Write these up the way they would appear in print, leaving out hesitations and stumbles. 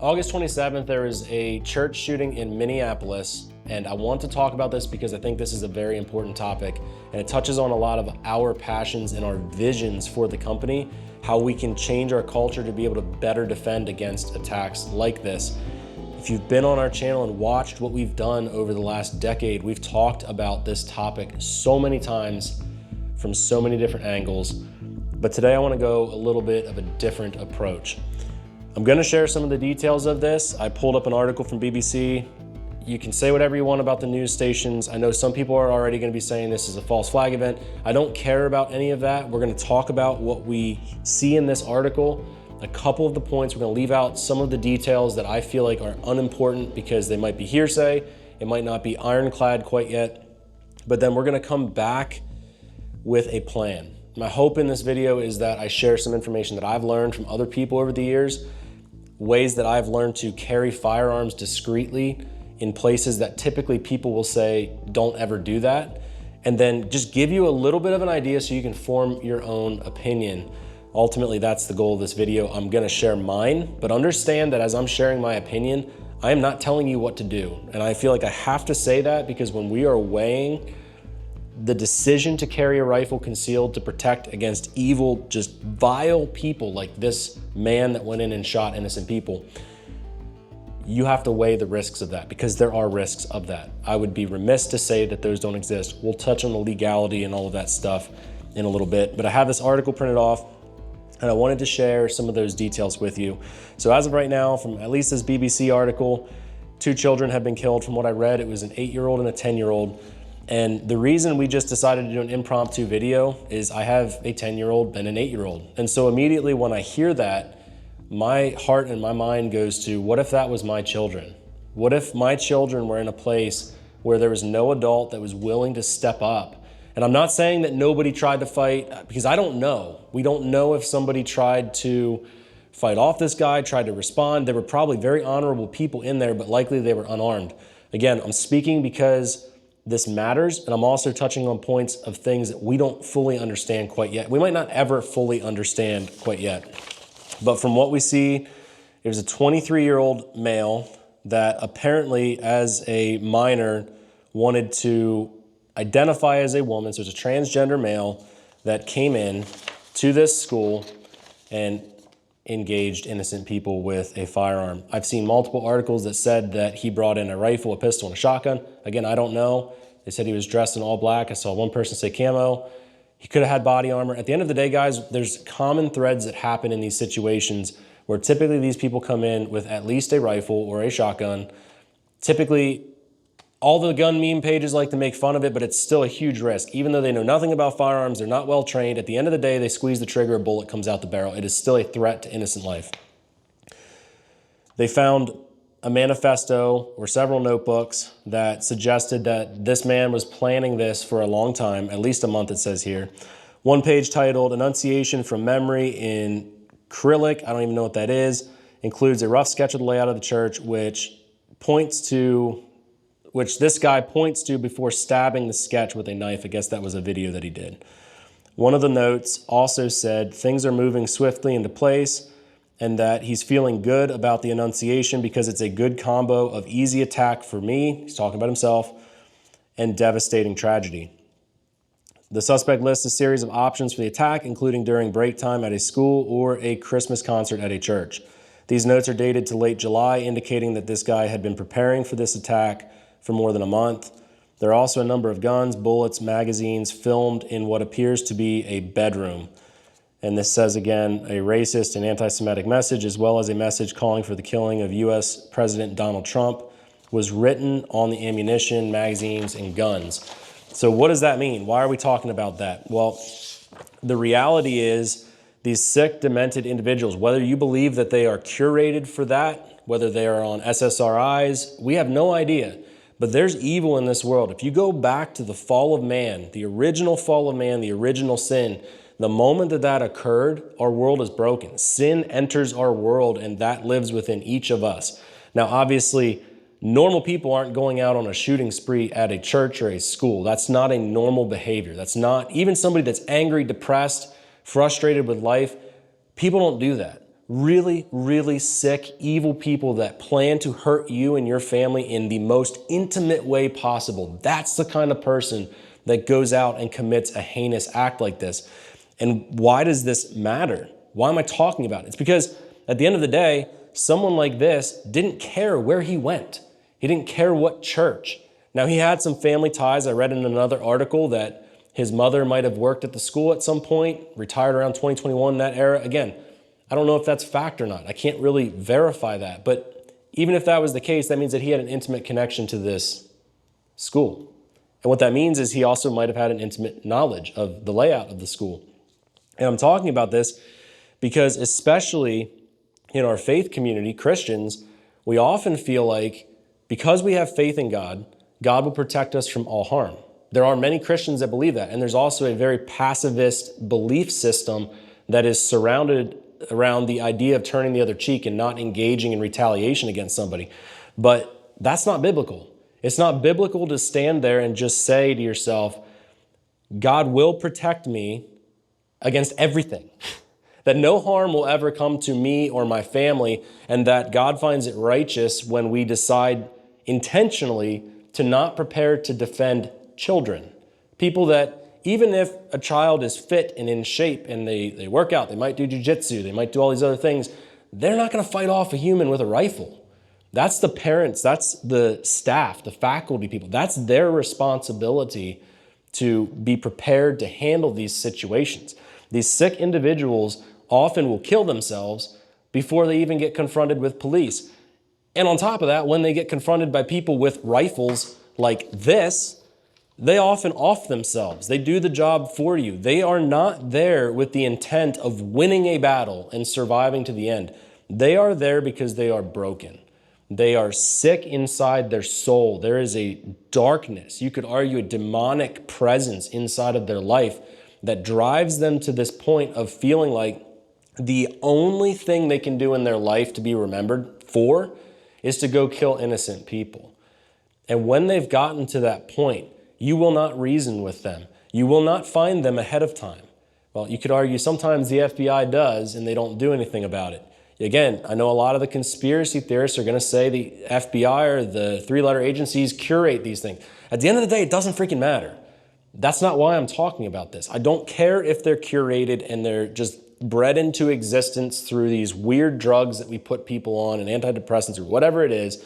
August 27th, there was a church shooting in Minneapolis, and I want to talk about this because I think this is a very important topic, and it touches on a lot of our passions and our visions for the company, how we can change our culture to be able to better defend against attacks like this. If you've been on our channel and watched what we've done over the last decade, we've talked about this topic so many times from so many different angles, but today I want to go a little bit of a different approach. I'm going to share some of the details of this. I pulled up an article from BBC. You can say whatever you want about the news stations. I know some people are already going to be saying this is a false flag event. I don't care about any of that. We're going to talk about what we see in this article, a couple of the points. We're going to leave out some of the details that I feel like are unimportant because they might be hearsay. It might not be ironclad quite yet. But then we're going to come back with a plan. My hope in this video is that I share some information that I've learned from other people over the years, ways that I've learned to carry firearms discreetly in places that typically people will say, don't ever do that. And then just give you a little bit of an idea so you can form your own opinion. Ultimately, that's the goal of this video. I'm gonna share mine, but understand that as I'm sharing my opinion, I am not telling you what to do. And I feel like I have to say that because when we are weighing the decision to carry a rifle concealed to protect against evil, just vile people like this man that went in and shot innocent people, you have to weigh the risks of that because there are risks of that. I would be remiss to say that those don't exist. We'll touch on the legality and all of that stuff in a little bit, but I have this article printed off and I wanted to share some of those details with you. So as of right now, from at least this BBC article, 2 children have been killed. From what I read, it was an 8-year-old and a 10-year-old. And the reason we just decided to do an impromptu video is I have a 10-year-old and an 8-year-old. And so immediately when I hear that, my heart and my mind goes to, what if that was my children? What if my children were in a place where there was no adult that was willing to step up? And I'm not saying that nobody tried to fight, because I don't know. We don't know if somebody tried to fight off this guy, tried to respond. There were probably very honorable people in there, but likely they were unarmed. Again, I'm speaking because this matters, and I'm also touching on points of things that we don't fully understand quite yet. We might not ever fully understand quite yet. But from what we see, it was a 23-year-old male that apparently, as a minor, wanted to identify as a woman. So it's a transgender male that came in to this school and engaged innocent people with a firearm. I've seen multiple articles that said that he brought in a rifle, a pistol, and a shotgun. Again, I don't know. They said he was dressed in all black. I saw one person say camo. He could have had body armor. At the end of the day, guys, there's common threads that happen in these situations where typically these people come in with at least a rifle or a shotgun. Typically, all the gun meme pages like to make fun of it, but it's still a huge risk. Even though they know nothing about firearms, they're not well trained, at the end of the day, they squeeze the trigger, a bullet comes out the barrel. It is still a threat to innocent life. They found a manifesto or several notebooks that suggested that this man was planning this for a long time, at least a month it says here. One page titled Enunciation from Memory in Acrylic, I don't even know what that is, includes a rough sketch of the layout of the church, which this guy points to before stabbing the sketch with a knife. I guess that was a video that he did. One of the notes also said things are moving swiftly into place and that he's feeling good about the enunciation because it's a good combo of easy attack for me, he's talking about himself, and devastating tragedy. The suspect lists a series of options for the attack, including during break time at a school or a Christmas concert at a church. These notes are dated to late July, indicating that this guy had been preparing for this attack for more than a month. There are also a number of guns, bullets, magazines filmed in what appears to be a bedroom. And this says, again, a racist and anti-Semitic message, as well as a message calling for the killing of U.S. President Donald Trump, was written on the ammunition, magazines, and guns. So what does that mean? Why are we talking about that? Well, the reality is these sick, demented individuals, whether you believe that they are curated for that, whether they are on SSRIs, we have no idea. But there's evil in this world. If you go back to the fall of man, the original fall of man, the original sin, the moment that that occurred, our world is broken. Sin enters our world, and that lives within each of us. Now, obviously, normal people aren't going out on a shooting spree at a church or a school. That's not a normal behavior. That's not, even somebody that's angry, depressed, frustrated with life, people don't do that. really, really sick, evil people that plan to hurt you and your family in the most intimate way possible. That's the kind of person that goes out and commits a heinous act like this. And why does this matter? Why am I talking about it? It's because at the end of the day, someone like this didn't care where he went. He didn't care what church. Now, he had some family ties. I read in another article that his mother might have worked at the school at some point, retired around 2021, that era. Again, I don't know if that's fact or not. I can't really verify that. But even if that was the case, that means that he had an intimate connection to this school. And what that means is he also might have had an intimate knowledge of the layout of the school. And I'm talking about this because especially in our faith community, Christians, we often feel like because we have faith in God, God will protect us from all harm. There are many Christians that believe that. And there's also a very pacifist belief system that is surrounded around the idea of turning the other cheek and not engaging in retaliation against somebody. But that's not biblical. It's not biblical to stand there and just say to yourself, God will protect me against everything. That no harm will ever come to me or my family, and that God finds it righteous when we decide intentionally to not prepare to defend children. People that, even if a child is fit and in shape and they work out, they might do jujitsu, they might do all these other things, they're not going to fight off a human with a rifle. That's the parents, that's the staff, the faculty people. That's their responsibility to be prepared to handle these situations. These sick individuals often will kill themselves before they even get confronted with police. And on top of that, when they get confronted by people with rifles like this, they often off themselves. They do the job for you. They are not there with the intent of winning a battle and surviving to the end. They are there because they are broken. They are sick inside their soul. There is a darkness, you could argue a demonic presence inside of their life that drives them to this point of feeling like the only thing they can do in their life to be remembered for is to go kill innocent people. And when they've gotten to that point, you will not reason with them. You will not find them ahead of time. Well, you could argue sometimes the FBI does and they don't do anything about it. Again, I know a lot of the conspiracy theorists are going to say the FBI or the three-letter agencies curate these things. At the end of the day, it doesn't freaking matter. That's not why I'm talking about this. I don't care if they're curated and they're just bred into existence through these weird drugs that we put people on and antidepressants or whatever it is.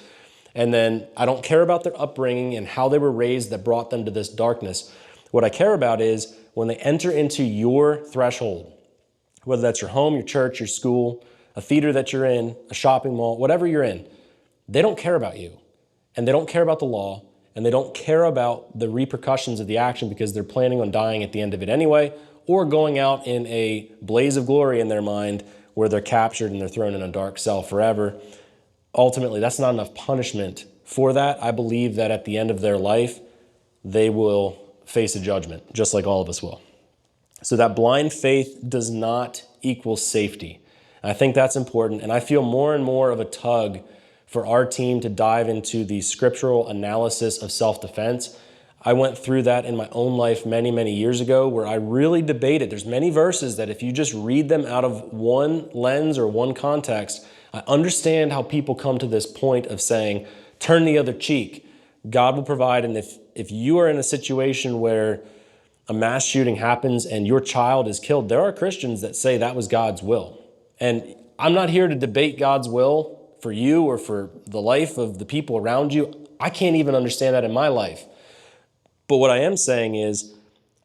And then I don't care about their upbringing and how they were raised that brought them to this darkness. What I care about is when they enter into your threshold, whether that's your home, your church, your school, a theater that you're in, a shopping mall, whatever you're in, they don't care about you. And they don't care about the law. And they don't care about the repercussions of the action because they're planning on dying at the end of it anyway, or going out in a blaze of glory in their mind where they're captured and they're thrown in a dark cell forever. Ultimately, that's not enough punishment for that. I believe that at the end of their life, they will face a judgment, just like all of us will. So that blind faith does not equal safety. I think that's important, and I feel more and more of a tug for our team to dive into the scriptural analysis of self-defense. I went through that in my own life many, many years ago where I really debated. There's many verses that if you just read them out of one lens or one context, I understand how people come to this point of saying, turn the other cheek. God will provide, and if you are in a situation where a mass shooting happens and your child is killed, there are Christians that say that was God's will. And I'm not here to debate God's will for you or for the life of the people around you. I can't even understand that in my life. But what I am saying is,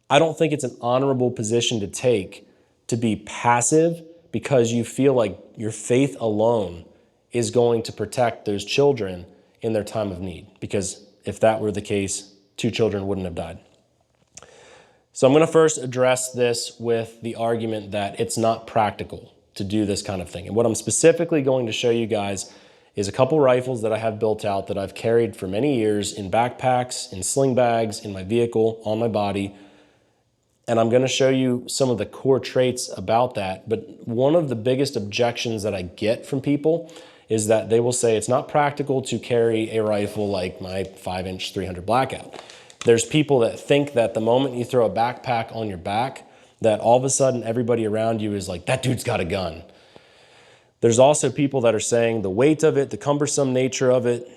I don't think it's an honorable position to take to be passive because you feel like your faith alone is going to protect those children in their time of need. Because if that were the case, 2 children wouldn't have died. So I'm going to first address this with the argument that it's not practical to do this kind of thing. And what I'm specifically going to show you guys is a couple rifles that I have built out that I've carried for many years in backpacks, in sling bags, in my vehicle, on my body. And I'm going to show you some of the core traits about that. But one of the biggest objections that I get from people is that they will say it's not practical to carry a rifle like my 5-inch 300 Blackout. There's people that think that the moment you throw a backpack on your back, that all of a sudden everybody around you is like, that dude's got a gun. There's also people that are saying the weight of it, the cumbersome nature of it,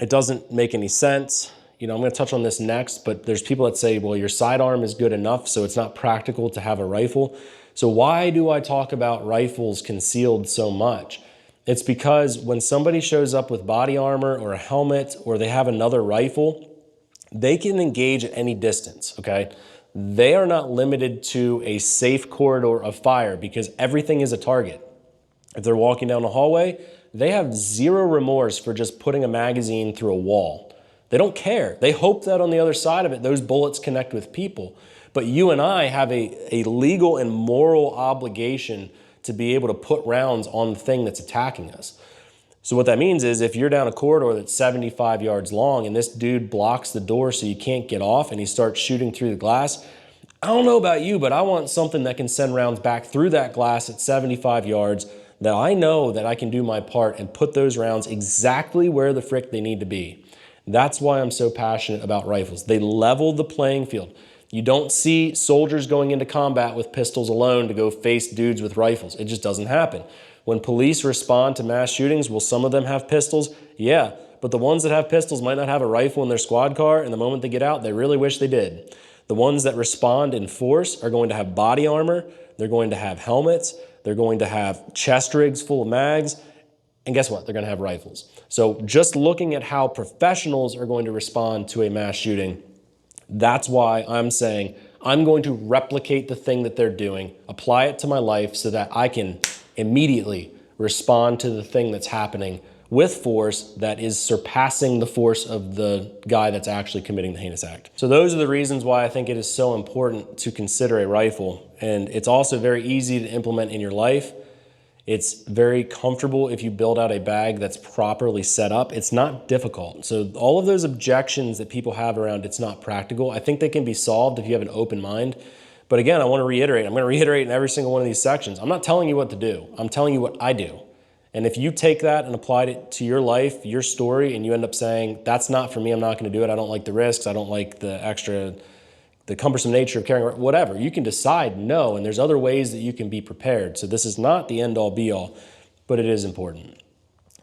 it doesn't make any sense. I'm going to touch on this next, but there's people that say, well, your sidearm is good enough, so it's not practical to have a rifle. So why do I talk about rifles concealed so much? It's because when somebody shows up with body armor or a helmet, or they have another rifle, they can engage at any distance, okay? They are not limited to a safe corridor of fire because everything is a target. If they're walking down a hallway, they have zero remorse for just putting a magazine through a wall. They don't care. They hope that on the other side of it, those bullets connect with people. But you and I have a legal and moral obligation to be able to put rounds on the thing that's attacking us. So what that means is if you're down a corridor that's 75 yards long and this dude blocks the door so you can't get off and he starts shooting through the glass, I don't know about you, but I want something that can send rounds back through that glass at 75 yards that I know that I can do my part and put those rounds exactly where the frick they need to be. That's why I'm so passionate about rifles. They level the playing field. You don't see soldiers going into combat with pistols alone to go face dudes with rifles. It just doesn't happen. When police respond to mass shootings, will some of them have pistols? Yeah, but the ones that have pistols might not have a rifle in their squad car, and the moment they get out, they really wish they did. The ones that respond in force are going to have body armor, they're going to have helmets, they're going to have chest rigs full of mags, and guess what? They're going to have rifles. So just looking at how professionals are going to respond to a mass shooting, that's why I'm saying I'm going to replicate the thing that they're doing, apply it to my life so that I can immediately respond to the thing that's happening with force that is surpassing the force of the guy that's actually committing the heinous act. So those are the reasons why I think it is so important to consider a rifle. And it's also very easy to implement in your life. It's very comfortable if you build out a bag that's properly set up. It's not difficult. So all of those objections that people have around it's not practical, I think they can be solved if you have an open mind. But again, I want to reiterate, I'm going to reiterate in every single one of these sections. I'm not telling you what to do. I'm telling you what I do. And if you take that and applied it to your life, your story, and you end up saying, that's not for me, I'm not going to do it, I don't like the risks, I don't like the cumbersome nature of carrying, whatever, you can decide no, and there's other ways that you can be prepared. So this is not the end-all be-all, but it is important.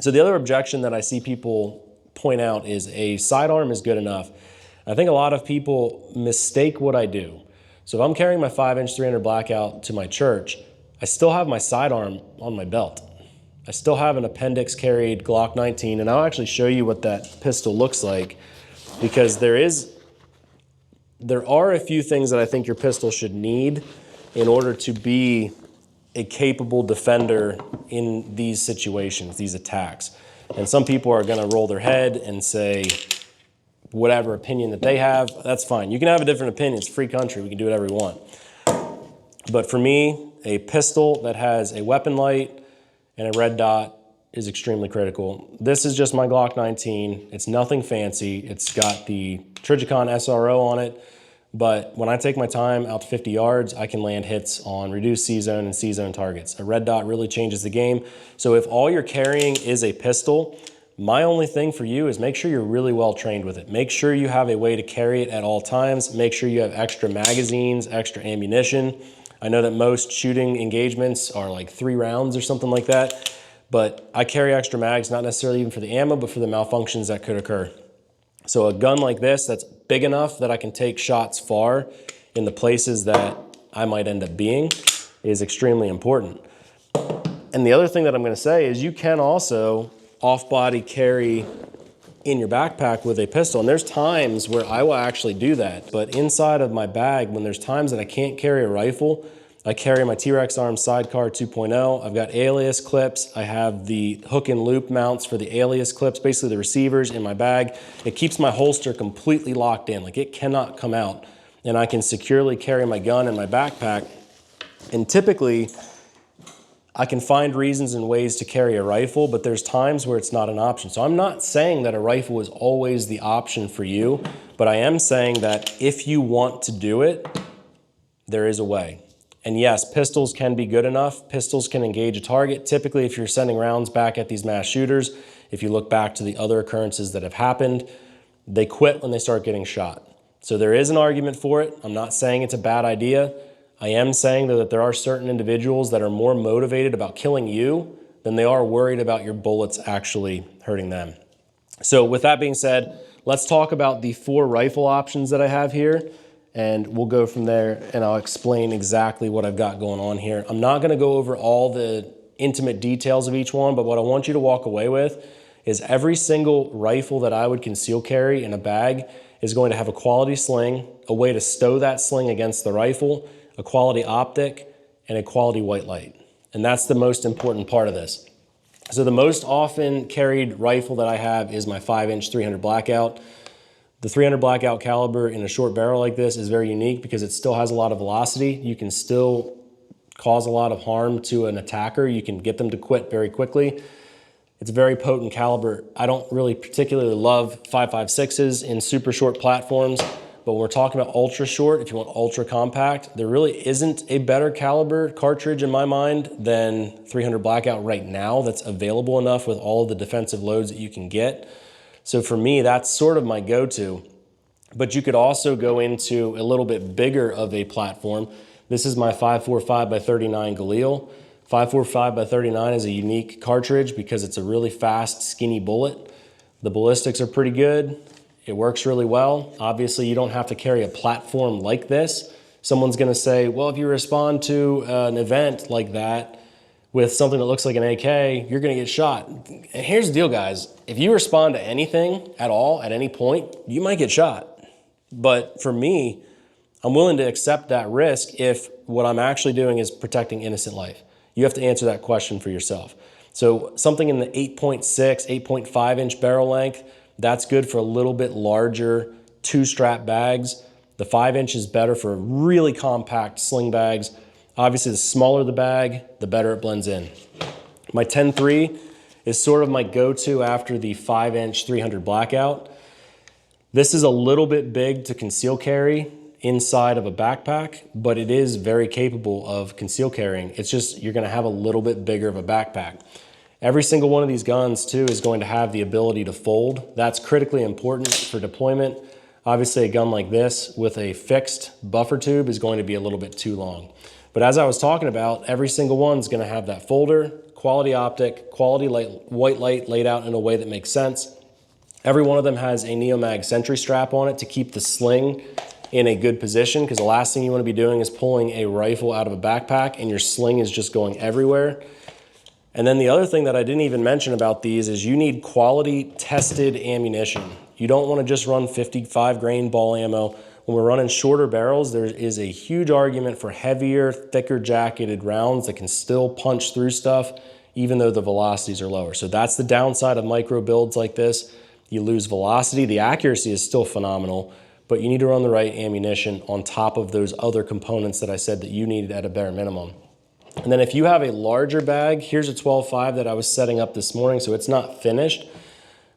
So the other objection that I see people point out is a sidearm is good enough. I think a lot of people mistake what I do. So if I'm carrying my 5-inch 300 Blackout to my church, I still have my sidearm on my belt. I still have an appendix carried Glock 19, and I'll actually show you what that pistol looks like, because there are a few things that I think your pistol should need in order to be a capable defender in these situations, these attacks. And some people are going to roll their head and say whatever opinion that they have, that's fine. You can have a different opinion. It's a free country. We can do whatever we want. But for me, a pistol that has a weapon light and a red dot is extremely critical. This is just my Glock 19. It's nothing fancy. It's got the Trijicon SRO on it, but when I take my time out to 50 yards, I can land hits on reduced C-zone and C-zone targets. A red dot really changes the game. So if all you're carrying is a pistol, my only thing for you is make sure you're really well trained with it. Make sure you have a way to carry it at all times. Make sure you have extra magazines, extra ammunition. I know that most shooting engagements are like 3 rounds or something like that, but I carry extra mags, not necessarily even for the ammo, but for the malfunctions that could occur. So a gun like this that's big enough that I can take shots far in the places that I might end up being is extremely important. And the other thing that I'm going to say is you can also off-body carry in your backpack with a pistol. And there's times where I will actually do that. But inside of my bag, when there's times that I can't carry a rifle, I carry my T-Rex Arms Sidecar 2.0. I've got alias clips. I have the hook and loop mounts for the alias clips, basically the receivers in my bag. It keeps my holster completely locked in. Like, it cannot come out. And I can securely carry my gun in my backpack. And typically, I can find reasons and ways to carry a rifle, but there's times where it's not an option. So I'm not saying that a rifle is always the option for you, but I am saying that if you want to do it, there is a way. And yes, pistols can be good enough. Pistols can engage a target. Typically, if you're sending rounds back at these mass shooters, if you look back to the other occurrences that have happened, they quit when they start getting shot. So there is an argument for it. I'm not saying it's a bad idea. I am saying, though, that there are certain individuals that are more motivated about killing you than they are worried about your bullets actually hurting them. So with that being said, let's talk about the 4 rifle options that I have here, and we'll go from there, and I'll explain exactly what I've got going on here. I'm not gonna go over all the intimate details of each one, but what I want you to walk away with is every single rifle that I would conceal carry in a bag is going to have a quality sling, a way to stow that sling against the rifle, a quality optic, and a quality white light. And that's the most important part of this. So the most often carried rifle that I have is my 5-inch 300 Blackout. The 300 Blackout caliber in a short barrel like this is very unique because it still has a lot of velocity. You can still cause a lot of harm to an attacker. You can get them to quit very quickly. It's a very potent caliber. I don't really particularly love 5.56s in super short platforms, but when we're talking about ultra short, if you want ultra compact, there really isn't a better caliber cartridge in my mind than 300 Blackout right now that's available enough with all of the defensive loads that you can get. So for me, that's sort of my go-to. But you could also go into a little bit bigger of a platform. This is my 5.45 by 39 Galil. 5.45 by 39 is a unique cartridge because it's a really fast, skinny bullet. The ballistics are pretty good. It works really well. Obviously, you don't have to carry a platform like this. Someone's gonna say, well, if you respond to an event like that with something that looks like an AK, you're gonna get shot. And here's the deal, guys. If you respond to anything at all, at any point, you might get shot. But for me, I'm willing to accept that risk if what I'm actually doing is protecting innocent life. You have to answer that question for yourself. So something in the 8.6, 8.5 inch barrel length, that's good for a little bit larger 2-strap bags. The 5-inch is better for really compact sling bags. Obviously, the smaller the bag, the better it blends in. My 10.3 is sort of my go-to after the 5-inch 300 Blackout. This is a little bit big to conceal carry inside of a backpack, but it is very capable of conceal carrying. It's just you're gonna have a little bit bigger of a backpack. Every single one of these guns too is going to have the ability to fold. That's critically important for deployment. Obviously a gun like this with a fixed buffer tube is going to be a little bit too long. But as I was talking about, every single one's gonna have that folder, quality optic, quality white light laid out in a way that makes sense. Every one of them has a Neomag Sentry strap on it to keep the sling in a good position, because the last thing you want to be doing is pulling a rifle out of a backpack and your sling is just going everywhere. And then the other thing that I didn't even mention about these is you need quality tested ammunition. You don't want to just run 55 grain ball ammo. When we're running shorter barrels, there is a huge argument for heavier, thicker jacketed rounds that can still punch through stuff even though the velocities are lower. So that's the downside of micro builds like this. You lose velocity. The accuracy is still phenomenal, but you need to run the right ammunition on top of those other components that I said that you needed at a bare minimum. And then if you have a larger bag, here's a 12.5 that I was setting up this morning, so it's not finished,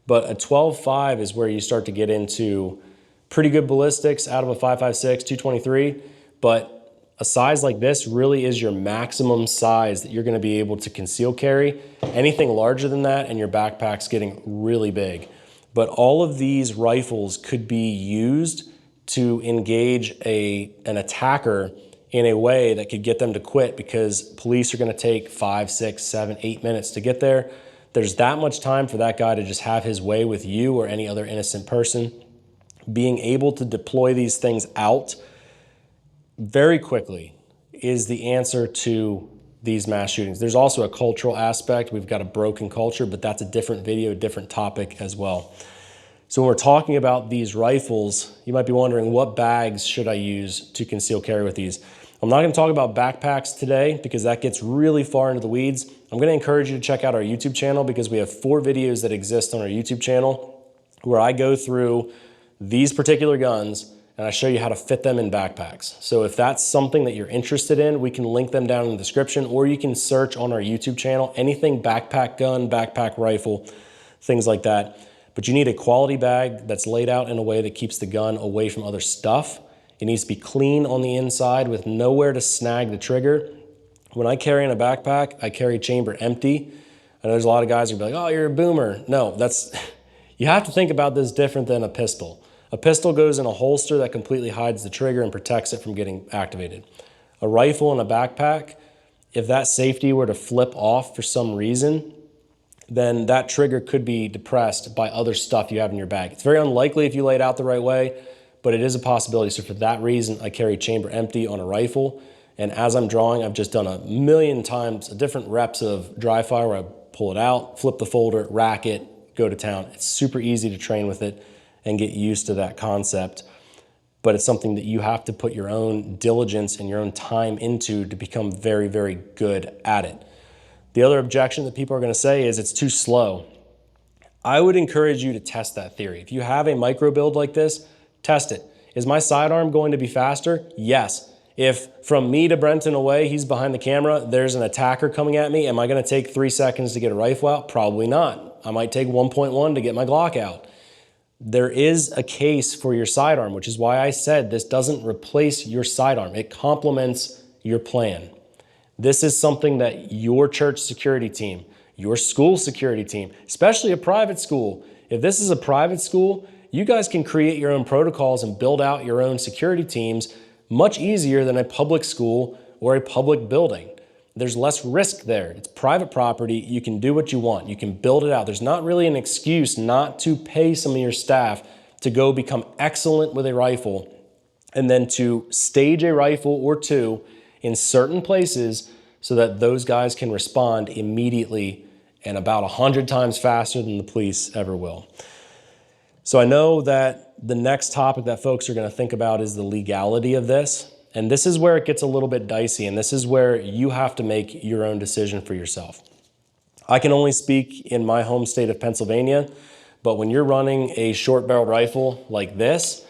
but a 12.5 is where you start to get into pretty good ballistics out of a 5.56, 223, but a size like this really is your maximum size that you're gonna be able to conceal carry. Anything larger than that and your backpack's getting really big. But all of these rifles could be used to engage an attacker in a way that could get them to quit, because police are gonna take 5, 6, 7, 8 minutes to get there. There's that much time for that guy to just have his way with you or any other innocent person. Being able to deploy these things out very quickly is the answer to these mass shootings. There's also a cultural aspect. We've got a broken culture, but that's a different video, different topic as well. So when we're talking about these rifles, you might be wondering, what bags should I use to conceal carry with these? I'm not gonna talk about backpacks today because that gets really far into the weeds. I'm gonna encourage you to check out our YouTube channel, because we have 4 videos that exist on our YouTube channel where I go through these particular guns and I show you how to fit them in backpacks. So if that's something that you're interested in, we can link them down in the description, or you can search on our YouTube channel, anything backpack gun, backpack rifle, things like that. But you need a quality bag that's laid out in a way that keeps the gun away from other stuff. It needs to be clean on the inside with nowhere to snag the trigger. When I carry in a backpack, I carry chamber empty. I know there's a lot of guys who be like, oh, you're a boomer. No, you have to think about this different than a pistol. A pistol goes in a holster that completely hides the trigger and protects it from getting activated. A rifle in a backpack, if that safety were to flip off for some reason, then that trigger could be depressed by other stuff you have in your bag. It's very unlikely if you lay it out the right way, but it is a possibility. So for that reason, I carry chamber empty on a rifle. And as I'm drawing, I've just done a million times different reps of dry fire where I pull it out, flip the folder, rack it, go to town. It's super easy to train with it and get used to that concept. But it's something that you have to put your own diligence and your own time into to become very, very good at it. The other objection that people are going to say is it's too slow. I would encourage you to test that theory. If you have a micro build like this, test it. Is my sidearm going to be faster? Yes. If from me to Brenton away, he's behind the camera, there's an attacker coming at me, am I going to take 3 seconds to get a rifle out? Probably not. I might take 1.1 to get my Glock out. There is a case for your sidearm, which is why I said this doesn't replace your sidearm. It complements your plan. This is something that your church security team, your school security team, especially a private school, if this is a private school, you guys can create your own protocols and build out your own security teams much easier than a public school or a public building. There's less risk there. It's private property. You can do what you want. You can build it out. There's not really an excuse not to pay some of your staff to go become excellent with a rifle and then to stage a rifle or two in certain places so that those guys can respond immediately and about 100 times faster than the police ever will. So I know that the next topic that folks are going to think about is the legality of this. And this is where it gets a little bit dicey, and this is where you have to make your own decision for yourself. I can only speak in my home state of Pennsylvania, but when you're running a short-barreled rifle like this,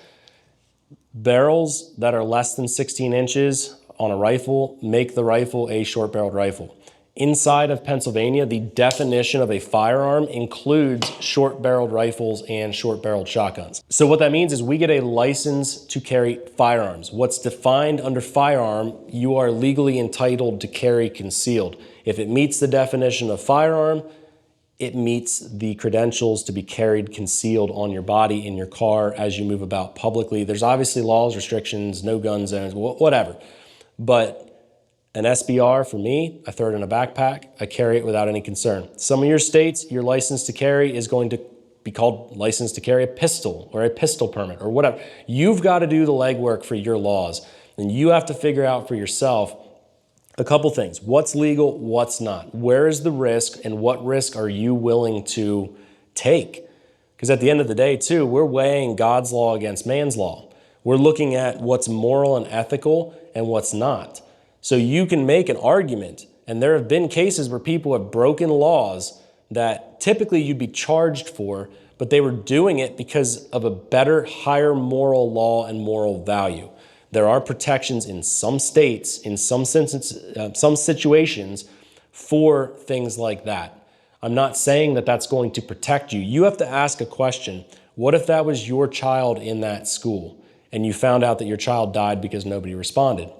barrels that are less than 16 inches on a rifle make the rifle a short-barreled rifle. Inside of Pennsylvania, the definition of a firearm includes short-barreled rifles and short-barreled shotguns. So what that means is we get a license to carry firearms. What's defined under firearm, you are legally entitled to carry concealed. If it meets the definition of firearm, it meets the credentials to be carried concealed on your body, in your car, as you move about publicly. There's obviously laws, restrictions, no gun zones, whatever. But an SBR, for me, I throw it in a backpack. I carry it without any concern. Some of your states, your license to carry is going to be called license to carry a pistol or a pistol permit or whatever. You've got to do the legwork for your laws, and you have to figure out for yourself a couple things. What's legal, what's not? Where is the risk, and what risk are you willing to take? Because at the end of the day, too, we're weighing God's law against man's law. We're looking at what's moral and ethical and what's not. So you can make an argument, and there have been cases where people have broken laws that typically you'd be charged for, but they were doing it because of a better, higher moral law and moral value. There are protections in some states, in some situations, for things like that. I'm not saying that that's going to protect you. You have to ask a question. What if that was your child in that school, and you found out that your child died because nobody responded?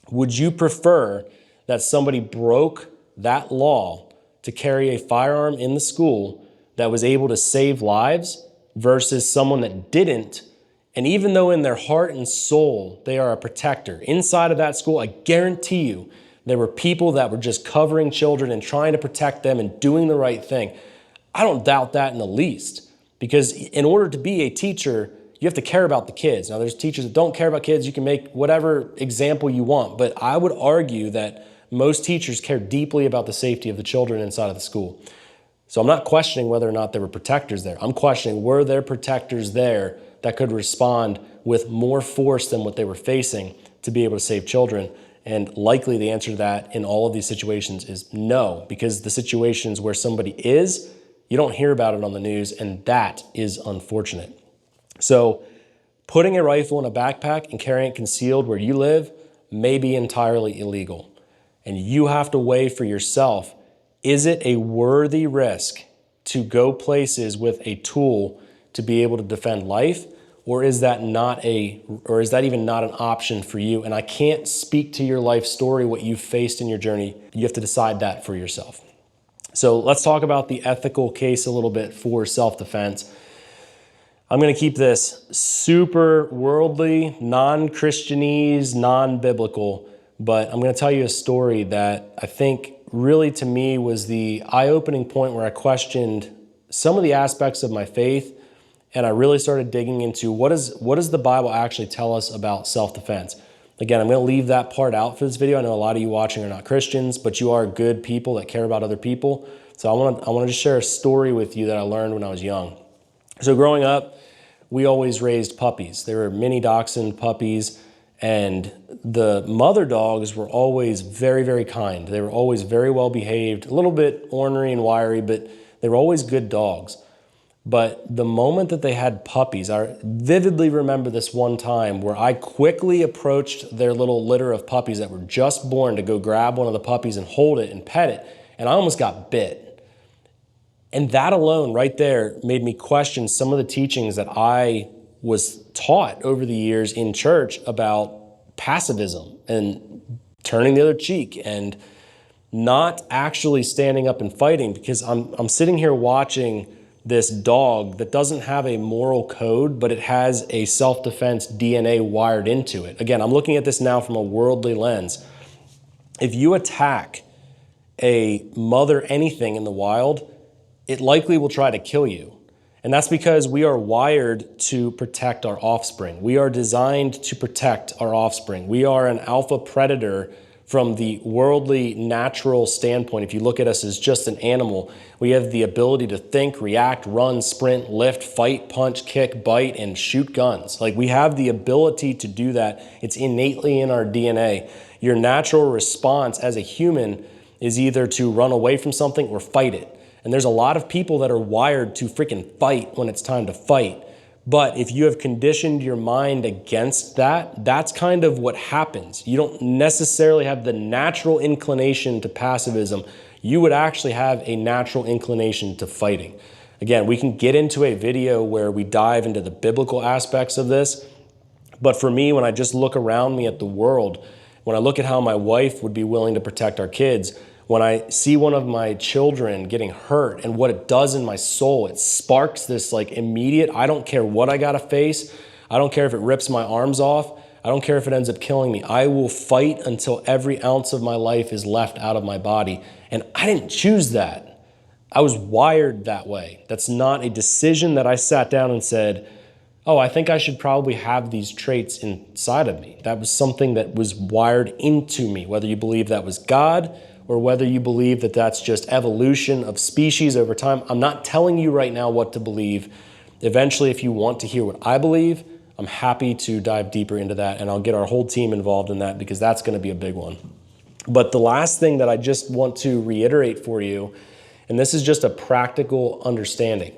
Would you prefer that somebody broke that law to carry a firearm in the school that was able to save lives versus someone that didn't? And even though in their heart and soul they are a protector, inside of that school, I guarantee you, there were people that were just covering children and trying to protect them and doing the right thing. I don't doubt that in the least, because in order to be a teacher, you have to care about the kids. Now, there's teachers that don't care about kids. You can make whatever example you want, but I would argue that most teachers care deeply about the safety of the children inside of the school. So I'm not questioning whether or not there were protectors there. I'm questioning, were there protectors there that could respond with more force than what they were facing to be able to save children? And likely the answer to that in all of these situations is no, because the situations where somebody is, you don't hear about it on the news, and that is unfortunate. So putting a rifle in a backpack and carrying it concealed where you live may be entirely illegal. And you have to weigh for yourself, is it a worthy risk to go places with a tool to be able to defend life? Or is that even not an option for you? And I can't speak to your life story, what you've faced in your journey. You have to decide that for yourself. So let's talk about the ethical case a little bit for self-defense. I'm going to keep this super worldly, non-Christianese, non-biblical, But I'm going to tell you a story that I think really to me was the eye-opening point where I questioned some of the aspects of my faith, and I really started digging into what does the Bible actually tell us about self-defense. Again, I'm going to leave that part out for this video. I know a lot of you watching are not Christians, but you are good people that care about other people. So I want to just share a story with you that I learned when I was young. So growing up, we always raised puppies. They were mini dachshund puppies, and the mother dogs were always very, very kind. They were always very well behaved, a little bit ornery and wiry, but they were always good dogs. But the moment that they had puppies, I vividly remember this one time where I quickly approached their little litter of puppies that were just born to go grab one of the puppies and hold it and pet it, and I almost got bit. And that alone right there made me question some of the teachings that I was taught over the years in church about passivism and turning the other cheek and not actually standing up and fighting, because I'm sitting here watching this dog that doesn't have a moral code, but it has a self-defense DNA wired into it. Again, I'm looking at this now from a worldly lens. If you attack a mother anything in the wild, it likely will try to kill you. And that's because we are wired to protect our offspring. We are designed to protect our offspring. We are an alpha predator from the worldly, natural standpoint. If you look at us as just an animal, we have the ability to think, react, run, sprint, lift, fight, punch, kick, bite, and shoot guns. Like, we have the ability to do that. It's innately in our DNA. Your natural response as a human is either to run away from something or fight it. And there's a lot of people that are wired to freaking fight when it's time to fight. But if you have conditioned your mind against that, that's kind of what happens. You don't necessarily have the natural inclination to passivism. You would actually have a natural inclination to fighting. Again, we can get into a video where we dive into the biblical aspects of this. But for me, when I just look around me at the world, when I look at how my wife would be willing to protect our kids, when I see one of my children getting hurt and what it does in my soul, it sparks this like immediate, I don't care what I gotta face. I don't care if it rips my arms off. I don't care if it ends up killing me. I will fight until every ounce of my life is left out of my body. And I didn't choose that. I was wired that way. That's not a decision that I sat down and said, oh, I think I should probably have these traits inside of me. That was something that was wired into me, whether you believe that was God or whether you believe that that's just evolution of species over time. I'm not telling you right now what to believe. Eventually, if you want to hear what I believe, I'm happy to dive deeper into that, and I'll get our whole team involved in that because that's going to be a big one. But the last thing that I just want to reiterate for you, and this is just a practical understanding.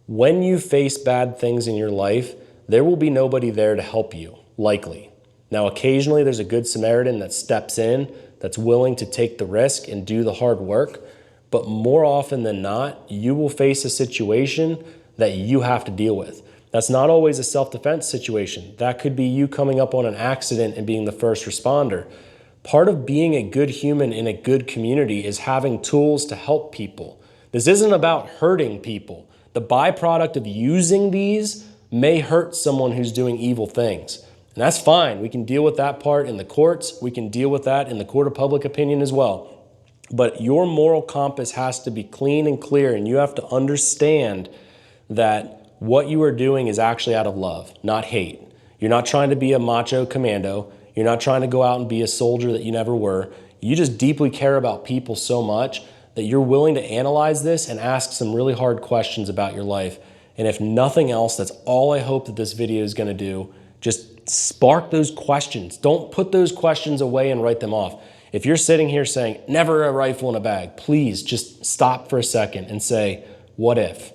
When you face bad things in your life, there will be nobody there to help you, likely. Now, occasionally there's a good Samaritan that steps in, that's willing to take the risk and do the hard work. But more often than not, you will face a situation that you have to deal with. That's not always a self-defense situation. That could be you coming up on an accident and being the first responder. Part of being a good human in a good community is having tools to help people. This isn't about hurting people. The byproduct of using these may hurt someone who's doing evil things. And that's fine. We can deal with that part in the courts. We can deal with that in the court of public opinion as well. But your moral compass has to be clean and clear, and you have to understand that what you are doing is actually out of love, not hate. You're not trying to be a macho commando. You're not trying to go out and be a soldier that you never were. You just deeply care about people so much that you're willing to analyze this and ask some really hard questions about your life. And if nothing else, that's all I hope that this video is going to do. Just spark those questions. Don't put those questions away and write them off. If you're sitting here saying, never a rifle in a bag, please just stop for a second and say, what if?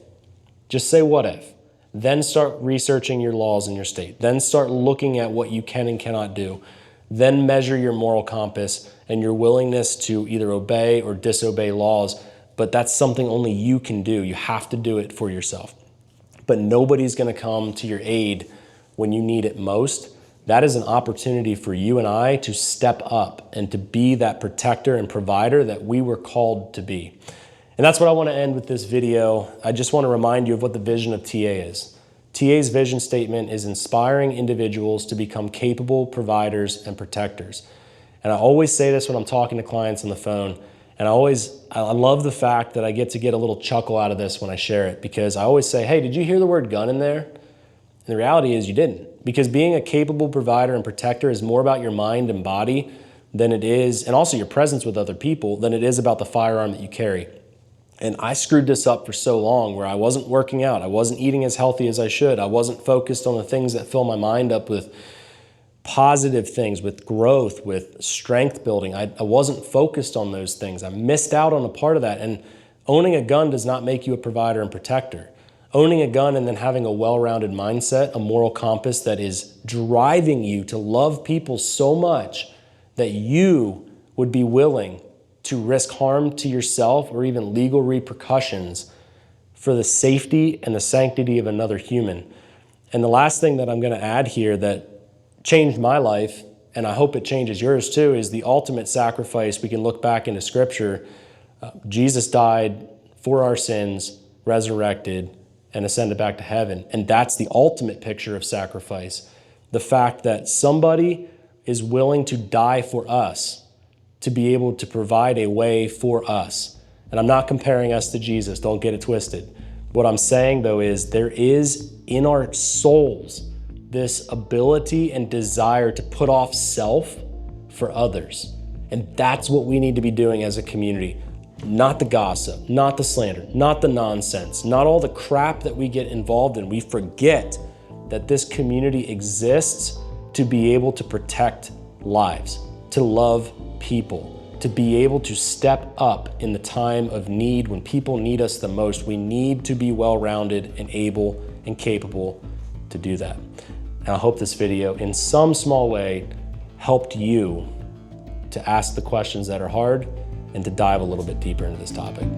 Just say, what if? Then start researching your laws in your state. Then start looking at what you can and cannot do. Then measure your moral compass and your willingness to either obey or disobey laws. But that's something only you can do. You have to do it for yourself. But nobody's going to come to your aid when you need it most. That is an opportunity for you and I to step up and to be that protector and provider that we were called to be. And that's what I want to end with this video. I just want to remind you of what the vision of TA is. TA's vision statement is inspiring individuals to become capable providers and protectors. And I always say this when I'm talking to clients on the phone. And I love the fact that I get to get a little chuckle out of this when I share it, because I always say, hey, did you hear the word gun in there? And the reality is you didn't, because being a capable provider and protector is more about your mind and body than it is, and also your presence with other people, than it is about the firearm that you carry. And I screwed this up for so long, where I wasn't working out, I wasn't eating as healthy as I should, I wasn't focused on the things that fill my mind up with positive things, with growth, with strength building. I wasn't focused on those things. I missed out on a part of that. And owning a gun does not make you a provider and protector. Owning a gun and then having a well-rounded mindset, a moral compass that is driving you to love people so much that you would be willing to risk harm to yourself or even legal repercussions for the safety and the sanctity of another human. And the last thing that I'm going to add here that changed my life, and I hope it changes yours too, is the ultimate sacrifice. We can look back into Scripture. Jesus died for our sins, resurrected, and ascended back to heaven. And that's the ultimate picture of sacrifice. The fact that somebody is willing to die for us to be able to provide a way for us. And I'm not comparing us to Jesus, don't get it twisted. What I'm saying though is there is in our souls this ability and desire to put off self for others. And that's what we need to be doing as a community. Not the gossip, not the slander, not the nonsense, not all the crap that we get involved in. We forget that this community exists to be able to protect lives, to love people, to be able to step up in the time of need when people need us the most. We need to be well-rounded and able and capable to do that. And I hope this video in some small way helped you to ask the questions that are hard and to dive a little bit deeper into this topic.